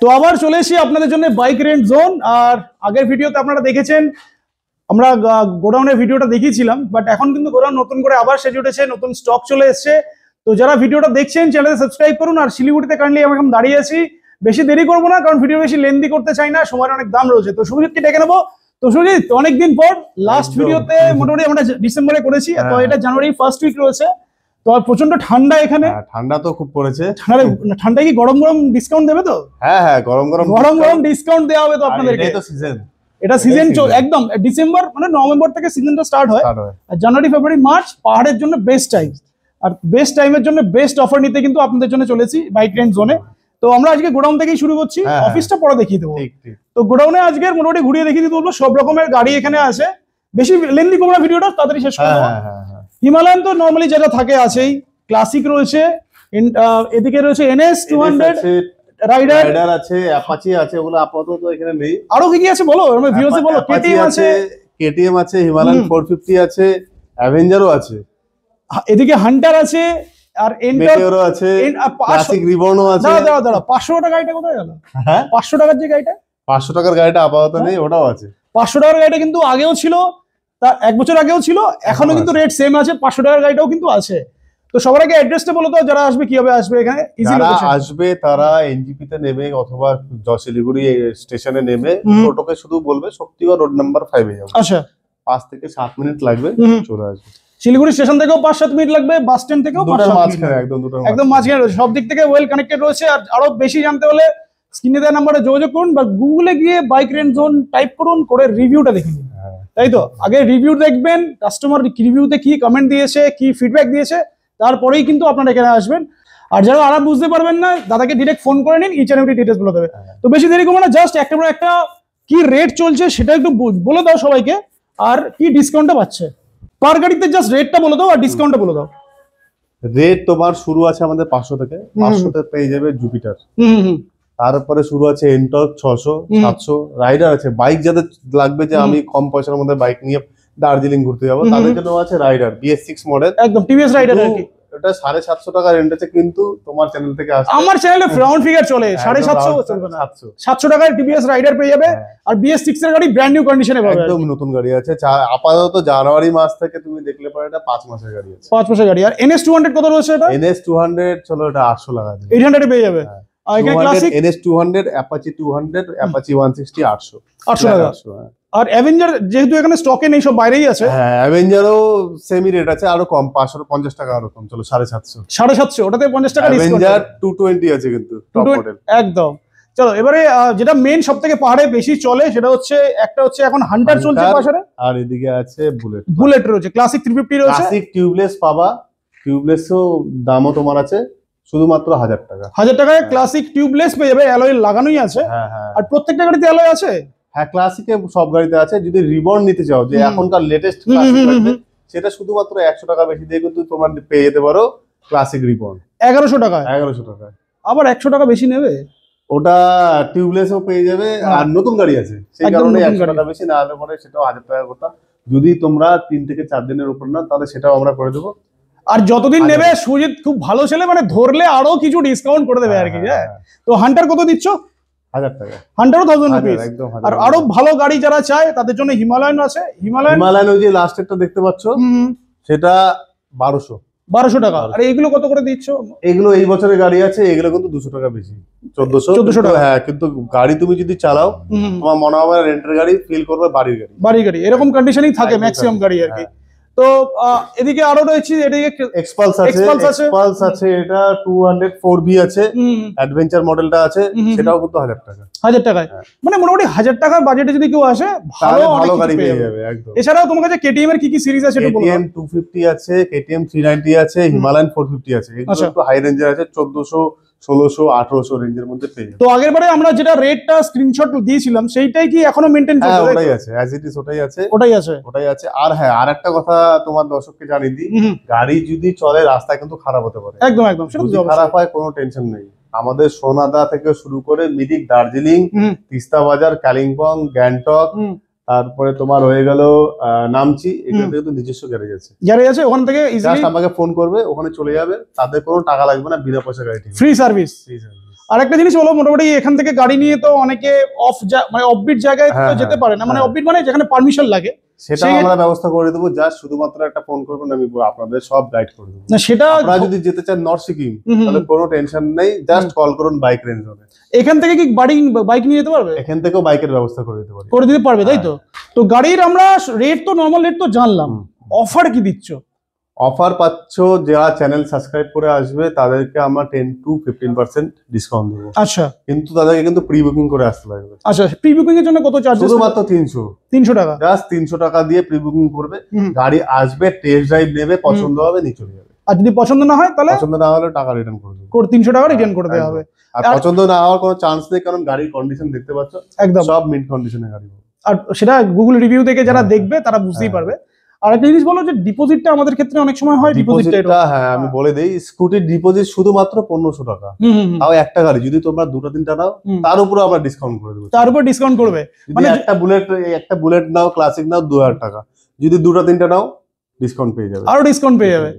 তো আবার চলে এসেছি আপনাদের জন্য বাইক রেন্ট জোন। আর আগের ভিডিওতে আপনারা দেখেছেন আমরা গোডাউনের ভিডিওটা দেখিয়েছিলাম, বাট এখন কিন্তু গোডাউন নতুন করে আবার সেজে উঠেছে, নতুন স্টক চলে এসেছে। তো যারা ভিডিওটা দেখছেন চ্যানেলে সাবস্ক্রাইব করুন। আর শিলিগুড়িতে কারেন্টলি আমি এখন দাঁড়িয়ে আছি, বেশি দেরি করবো না কারণ ভিডিও বেশি লেন্দি করতে চাই না, সময়ের অনেক দাম রয়েছে। তো সুজিতকে ডেকে নেবো। তো সুজিত, অনেকদিন পর লাস্ট ভিডিওতে মোটামুটি আমরা ডিসেম্বরে করেছি, তো এটা জানুয়ারি ফার্স্ট উইক রয়েছে। তো প্রচন্ড ঠান্ডা এখানে, ঠান্ডা তো খুব পড়েছে। ঠান্ডায় কি গরম গরম ডিসকাউন্ট দেবে তো? হ্যাঁ, গরম গরম ডিসকাউন্ট দেওয়া হবে তো আপনাদেরকে। এটা সিজন একদম ডিসেম্বর মানে নভেম্বর থেকে সিজনটা স্টার্ট হয়, আর জানুয়ারি ফেব্রুয়ারি মার্চ পাহাড়ের জন্য বেস্ট টাইম। আর বেস্ট টাইমের জন্য বেস্ট অফার নিতে কিন্তু আপনাদের জন্য চলেছি বাইক রেন্ট জোনে। তো আমরা আজকে গোডাউন থেকেই শুরু করছি, অফিসটা পরে দেখিয়ে দেবো। তো গোডাউনে আজকে মোটামুটি ঘুরিয়ে দেখিয়ে দিতে বলবো, সব রকমের গাড়ি এখানে আছে। বেশি লেন্দি করবো না, ভিডিওটা তাড়াতাড়ি শেষ করে দেবো। হিমালয়ান তো নর্মালি যেটা থাকে আছেই, ক্লাসিক রয়েছে, এদিকে রয়েছে NS 200, রাইডার আছে, অ্যাপাচি আছে, ওগুলো আপাতত এখানে নেই। আরো কি কি আছে বলো, আমরা ভিউয়ার্সে বলো। KTM আছে, হিমালয়ান 450 আছে, অ্যাভেঞ্জারও আছে, এদিকে হান্টার আছে, আর মেটেওরও আছে, ক্লাসিক রিবনও আছে। দাঁড়া 500 টাকা গাড়িটা কোথায় গেল? হ্যাঁ 500 টাকার যে গাড়িটা, 500 টাকার গাড়িটা আপাতত নেই, ওটাও আছে। 500 টাকার গাড়িটা কিন্তু আগেও ছিল, তা 1 বছর আগেও ছিল, এখনো কিন্তু রেট সেম আছে। 500 টাকার গাড়িটাও কিন্তু আছে। তো সবার আগে অ্যাড্রেসটা বলো তো, যারা আসবে কিভাবে আসবে এখানে? যারা আসবে তারা NGP তে নেমে অথবা শিলিগুড়ি স্টেশনে নেমে টোটোকে শুধু বলবে শক্তিগড় রোড নাম্বার 5 এ যাবে। আচ্ছা, 5 থেকে 7 মিনিট লাগবে, চলে আসবে। শিলিগুড়ি স্টেশন থেকেও 5-7 মিনিট লাগবে, বাস স্ট্যান্ড থেকেও একদম মাঝখানে রয়েছে, সব দিক থেকে ওয়েল কানেক্টেড রয়েছে। আর আরো বেশি জানতে হলে স্ক্রিনে দেওয়া নাম্বারে যোগাযোগ করুন বা গুগলে গিয়ে বাইক রেন্ট জোন টাইপ করুন, করে রিভিউটা দেখে নিন। তাই তো, আগে রিভিউ দেখবেন, কাস্টমার রিভিউতে কি কমেন্ট দিয়েছে, কি ফিডব্যাক দিয়েছে, তারপরেই কিন্তু আপনারা এখানে আসবেন। আর যারা আরা বুঝতে পারবেন না, দাদাকে ডিরেক্ট ফোন করে নিন, ইচ এন্ড এভরি ডিটেইলস বলে দেবে। তো বেশি দেরি করবো না, জাস্ট একটা কি রেট চলছে সেটা একটু বলে দাও সবাইকে, আর কি ডিসকাউন্টটা পাচ্ছে পার গাড়িতে। জাস্ট রেটটা বলে দাও আর ডিসকাউন্টটা বলে দাও। রেট তোমার শুরু আছে আমাদের 500 থেকে, 500 তে পেয়ে যাবে জুপিটার। তারপরে শুরু আছে এনটর্ক 600, 700। রাইডার আছে, বাইক যাদের লাগবে যে আমি কম পয়সার মধ্যে বাইক নিয়ে দার্জিলিং ঘুরতে যাবো, তাদের জন্য আছে রাইডার BS6 মডেল, একদম TVS রাইডার আর কি। এটা 750 টাকা রেন্ট আছে, কিন্তু তোমার চ্যানেল থেকে আসবে, আমার চ্যানেলে রাউন্ড ফিগার চলে 750 চলবে না, 700 টাকায় TVS রাইডার পেয়ে যাবে। আর BS6 এর গাড়ি ব্র্যান্ড নিউ কন্ডিশনে পাবে, একদম নতুন গাড়ি আছে। আপাতত জানুয়ারি মাস থেকে তুমি দেখলে পরে এটা 5 মাসের গাড়ি আছে, 5 মাসের গাড়ি। আর NS 200 কত রয়েছে? এটা NS 200 চলো এটা 800 টাকা, 800 এ পেয়ে যাবে। আর এখানে ক্লাসিক NS 200, অ্যাপাচি 200, অ্যাপাচি 160 800 টাকা। আর অ্যাভেঞ্জার যেহেতু এখানে স্টকে নেই, সব বাইরেই আছে। হ্যাঁ, অ্যাভেঞ্জারও সেমি রেট আছে, আরো কম 550 টাকা এরকম। চলো 750, ওটাতে 50 টাকা ডিসকাউন্ট। অ্যাভেঞ্জার 220 আছে কিন্তু টপ মডেল একদম। চলো এবারে যেটা মেইন সবথেকে পাহাড়ে বেশি চলে সেটা হচ্ছে, একটা হচ্ছে এখন হান্টার চলছে পাশে, আর এদিকে আছে বুলেট রয়েছে, ক্লাসিক 350 রয়েছে, ক্লাসিক টিউবলেস পাবা। টিউবলেসও দামও তোমার আছে শুধুমাত্র 1000 টাকা। 1000 টাকায় ক্লাসিক টিউবলেস পেয়ে যাবে, অ্যালয় লাগানোই আছে। আর প্রত্যেকটা গাড়িতে অ্যালয় আছে। হ্যাঁ, ক্লাসিকে সব গাড়িতে আছে। যদি রিবন নিতে চাও, যে এখনকার লেটেস্ট ক্লাসিক লাগবে, সেটা শুধুমাত্র 100 টাকা বেশি দিয়ে কিন্তু তোমরা পেয়ে যেতে পারো ক্লাসিক রিবন 1100 টাকায়। 1100 টাকায় আবার 100 টাকা বেশি নেবে, ওটা টিউবলেসও পেয়ে যাবে। আর নতুন গাড়ি আছে, সেই কারণে 100 টাকা বেশি না হলে পরে সেটাও 1000 টাকা করতাম। যদি তোমরা 3 থেকে 4 দিনের উপর না, তাহলে সেটাও আমরা করে দেবো। আর যতদিন নেবে সুজিত খুব ভালো ছেলে, মানে ধরলে আরো কিছু ডিসকাউন্ট করে দেবে আর কি। হ্যাঁ, তো হান্টার কত দিচ্ছ? 1000 টাকা। হান্টারও 1000 রুপিস। আর আরো ভালো গাড়ি যারা চায় তাদের জন্য হিমালয়ান আছে। হিমালয়ান ওই যে লাস্টেরটা দেখতে পাচ্ছ, সেটা 1200 টাকা। আর এগুলো কত করে দিচ্ছ? এগুলো এই বছরের গাড়ি আছে, এগুলো কিন্তু 200 টাকা বেশি, 1400 টাকা। হ্যাঁ, কিন্তু গাড়ি তুমি যদি চালাও, তোমার মনে হবে রেন্টের গাড়ি ফিল করবে বাড়ির গাড়ি এরকম কন্ডিশনই থাকে ম্যাক্সিমাম গাড়ি আর কি। তো এদিকে আরো রয়েছে, এদিকে এক্সপালস আছে, এটা 204B আছে, অ্যাডভেঞ্চার মডেলটা আছে, সেটাও কিন্তু 1000 টাকা। 1000 টাকায় মানে মোটামুটি 1000 টাকার বাজেটে যদি কেউ আসে, ভালো গাড়ি পেয়ে যাবে একদম। এছাড়াও তোমার কাছে KTM এর কি কি সিরিজ আছে? KTM 250 আছে, KTM 390 আছে, হিমালয়ান 450 আছে। এগুলো একটু হাই রেঞ্জের আছে, 1400, 1600, 1800 রেঞ্জের মধ্যে পেয়ে যাবে। তো আগেরবারে আমরা যেটা রেটটা স্ক্রিনশট দিয়েছিলাম, সেইটাই কি এখনো মেইনটেইন করতে হবে? ওটাই আছে, অ্যাজ ইট ইজ ওটাই আছে। আর হ্যাঁ, আরেকটা কথা তোমার দর্শককে জানিয়ে দিই, গাড়ি যদি চলে রাস্তায় কিন্তু খারাপ হতে পারে, একদম সেটা যদি খারাপ হয় কোনো টেনশন নেই। আমাদের সোনাদা থেকে শুরু করে মিরিক, দার্জিলিং, তিস্তা বাজার, কালিম্পং, গ্যাংটক, তারপরে তোমার হয়ে গেল নামচি, এখান থেকে তো নিজস্ব গ্যারেজ আছে, ওখান থেকে ইজিলি আমাকে ফোন করবে, ওখানে চলে যাবে। তাদের কোনো টাকা লাগবে না, বিনা পয়সা গাড়ি, ফ্রি সার্ভিস। আর একটা জিনিস হলো, মোটামুটি এখান থেকে গাড়ি নিয়ে তো অনেকে মানে অফবিট জায়গায় তো যেতে পারে না, মানে অফবিট মানে যেখানে পারমিশন লাগে সেটা আমরা ব্যবস্থা করে দেবো। জাস্ট শুধুমাত্র একটা ফোন করবেন, আমি আপনাদের সব গাইড করে দেবো। না সেটা আপনারা যদি যেতে চান নর্থ সিকিম, তাহলে কোনো টেনশন নেই, জাস্ট কল করুন বাইক রেঞ্জ জোনে। এখান থেকে কি বাইক নিয়ে যেতে পারবে? এখান থেকেও বাইকের ব্যবস্থা করে দিতে পারবে, করে দিতে পারবে, তাই তো? তো গাড়ির আমরা রেট তো নরমাল রেট তো জানলাম, অফার কি দিচ্ছ? অফার পাচ্ছ, যারা চ্যানেল সাবস্ক্রাইব করে আসবে তাদেরকে আমরা 10 to 15% ডিসকাউন্ট দেবো। আচ্ছা, কিন্তু তাদেরকে কিন্তু প্রি বুকিং করে আসতে লাগবে। আচ্ছা, প্রি বুকিং এর জন্য কত চার্জ? শুধুমাত্র 300 টাকা, জাস্ট 300 টাকা দিয়ে প্রি বুকিং করবে। গাড়ি আসবে, টেস্ট ড্রাইভ নেবে, পছন্দ হবে, নিয়ে চলে যাবে। আর যদি পছন্দ না হয় তাহলে? পছন্দ না হলে টাকা রিটার্ন করে দেবে, 300 টাকা রিটার্ন করে দেওয়া হবে। আর পছন্দ না হওয়ার কোনো চান্স নেই, কারণ গাড়ির কন্ডিশন দেখতে পাচ্ছ, একদম সব মিড কন্ডিশনের গাড়ি। আর সেটা গুগল রিভিউ থেকে যারা দেখবে তারা বুঝতেই পারবে। আর একটা জিনিস বলো যে ডিপোজিটটা আমাদের ক্ষেত্রে অনেক সময় হয়, ডিপোজিটটা হ্যাঁ আমি বলে দেই, স্কুটির ডিপোজিট শুধুমাত্র 1500 টাকা। তাও একটা গাড়ি যদি তোমরা 2-3টা নাও, তার উপরে আমরা ডিসকাউন্ট করে দেবো। তার উপর ডিসকাউন্ট করবে, মানে একটা বুলেট নাও, ক্লাসিক নাও 2000 টাকা, যদি 2-3টা নাও ডিসকাউন্ট পেয়ে যাবে, আরো ডিসকাউন্ট পেয়ে যাবে।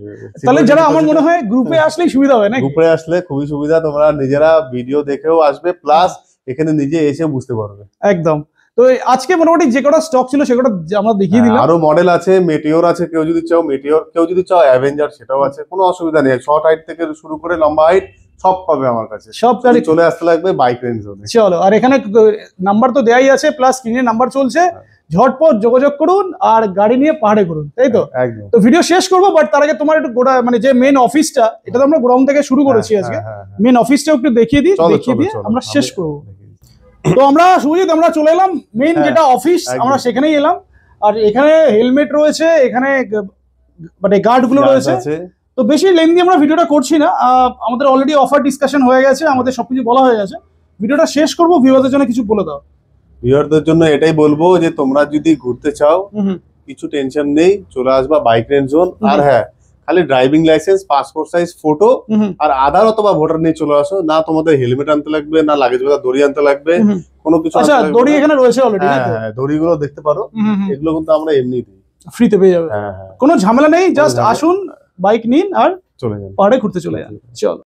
তাহলে যারা আমার মনে হয় গ্রুপে আসলেই সুবিধা হবে না? গ্রুপে আসলে খুবই সুবিধা, তোমরা নিজেরা ভিডিও দেখেও আসবে, প্লাস এখানে নিজে এসে বুঝতে পারবে। একদম। তো আজকে মোটামুটি যে কটা স্টক ছিল সেটা আমরা দেখিয়ে দিলাম। আরো মডেল আছে, মেটিওর আছে, কেউ যদি চাও মেটিওর, কেউ যদি চাও অ্যাভেঞ্জার সেটাও আছে, কোনো অসুবিধা নেই। শর্ট হাইট থেকে শুরু করে লম্বা হাইট সব পাবে আমার কাছে, সব গাড়ি চলে আসতে লাগবে বাইক রেঞ্জ জোনে। চলো, আর এখানে নাম্বার তো দেয়াই আছে, প্লাস স্ক্রিনে নাম্বার চলছে, ঝটপট যোগাযোগ করুন আর গাড়ি নিয়ে পাহাড়ে করুন, তাই তো? একদম। তো ভিডিও শেষ করবো, বাট তার আগে তোমার একটু মানে যে মেন অফিসটা, এটা তো আমরা গোডাউন থেকে শুরু করেছি আজকে, মেন অফিসটা একটু দেখিয়ে দিয়ে আমরা শেষ করবো। তো আমরা শুভজিৎ আমরা চলে এলাম মেন যেটা অফিস, আমরা সেখানেই এলাম। আর এখানে হেলমেট রয়েছে, এখানে মানে গার্ড গুলো রয়েছে। তো বেশি লেন্দি আমরা ভিডিওটা করছি না, আমাদের অলরেডি অফার ডিসকাশন হয়ে গেছে, আমাদের সবকিছু বলা হয়ে গেছে। ভিডিওটা শেষ করবো, ভিউয়ারদের জন্য কিছু বলে দাও। ভিউয়ারদের জন্য এটাই বলবো যে তোমরা যদি ঘুরতে চাও, কিছু টেনশন নেই, চলে আসবা বাইক রেঞ্জ জোন। আর হ্যাঁ, খালি driving licence, passport size photo আর আধার অথবা ভোটার নিয়ে চলে আসো। না তোমাদের হেলমেট আনতে লাগবে, না লাগেজ বোঝা দড়ি আনতে লাগবে, কোনো কিছু। আচ্ছা, দড়ি এখানে রয়েছে অলরেডি? হ্যাঁ, দড়িগুলো দেখতে পারো, এগুলো কিন্তু আমরা এমনি দিই, ফ্রিতে পেয়ে যাবে, কোনো ঝামেলা নেই। জাস্ট আসুন, বাইক নিন আর চলে যান, পাহাড়ে ঘুরতে চলে যান। চলো।